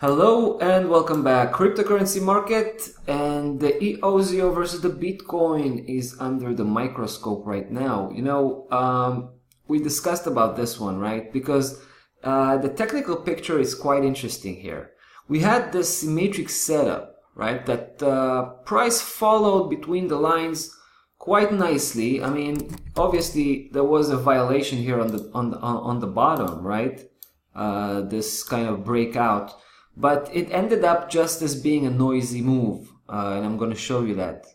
Hello and welcome back. Cryptocurrency market, and the EOSIO versus the Bitcoin is under the microscope right now. We discussed about this one, right? Because the technical picture is quite interesting here. We had this symmetric setup, right? That price followed between the lines quite nicely. I mean, obviously there was a violation here on the bottom, right? This kind of breakout. But it ended up just as being a noisy move, and I'm going to show you that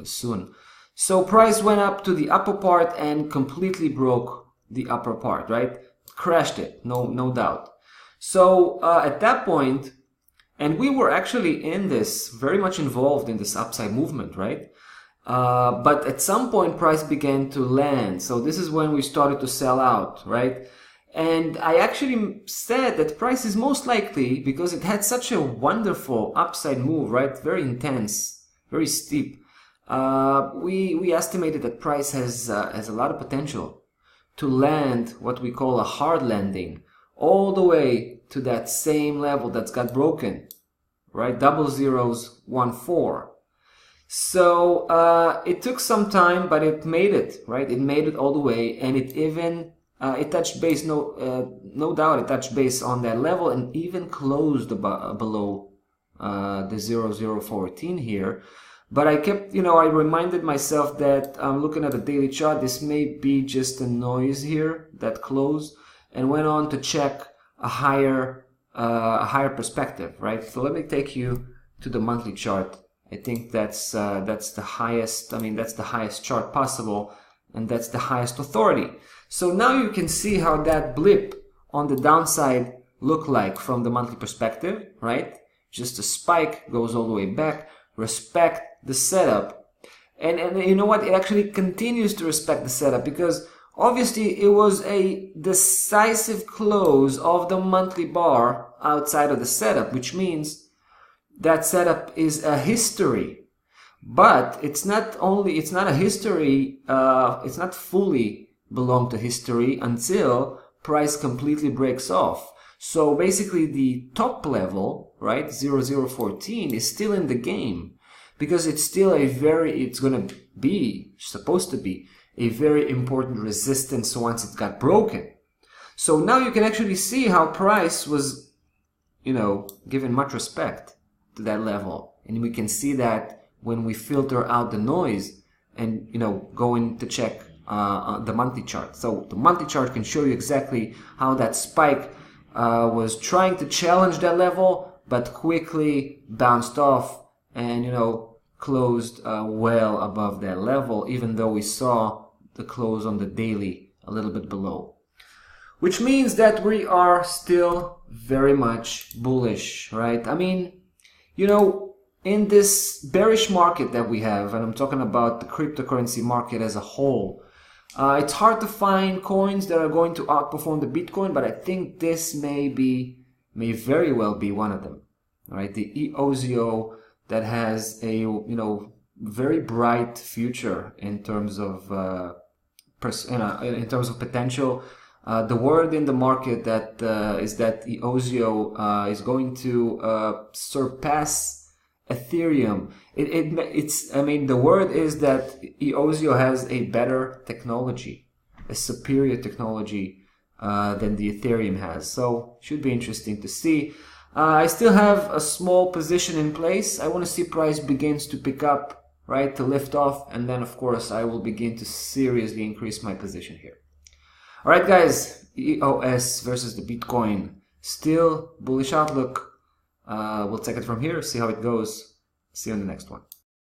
soon. So price went up to the upper part and completely broke the upper part, right? Crashed it, no doubt. So at that point, and we were actually in this, very much involved in this upside movement, right? But at some point price began to land. So this is when we started to sell out, right? And I actually said that price is most likely, because it had such a wonderful upside move, right? Very intense, very steep. We estimated that price has a lot of potential to land what we call a hard landing, all the way to that same level that's got broken, right? 0014. So it took some time, but it made it, right? It made it all the way, and it even it touched base, no doubt it touched base on that level and even closed below the 0014 here. But I kept, I reminded myself that I'm looking at the daily chart, this may be just a noise here that closed, and went on to check a higher perspective, right? So let me take you to the monthly chart. I think that's the highest, that's the highest chart possible, and that's the highest authority. So now you can see how that blip on the downside looked like from the monthly perspective, right? Just a spike, goes all the way back, respect the setup. And you know what? It actually continues to respect the setup, because obviously it was a decisive close of the monthly bar outside of the setup, which means that setup is a history. But it's not a history, it's not fully belong to history until price completely breaks off. So basically the top level, right, 0014 is still in the game, because it's still supposed to be a very important resistance once it got broken. So now you can actually see how price was, given much respect to that level. And we can see that when we filter out the noise and, going to check the monthly chart. So the monthly chart can show you exactly how that spike was trying to challenge that level, but quickly bounced off and, closed well above that level, even though we saw the close on the daily a little bit below. Which means that we are still very much bullish, right? In this bearish market that we have, and I'm talking about the cryptocurrency market as a whole, it's hard to find coins that are going to outperform the Bitcoin, but I think this may very well be one of them, right? The EOSIO that has a very bright future in terms of potential. The word in the market that is that EOSIO is going to surpass Ethereum. The word is that EOSIO has a better technology, a superior technology than the Ethereum has. So should be interesting to see. I still have a small position in place. I want to see price begins to pick up, right, to lift off, and then of course I will begin to seriously increase my position here. All right, guys, EOS versus the Bitcoin, still bullish outlook. We'll take it from here, see how it goes. See you in the next one.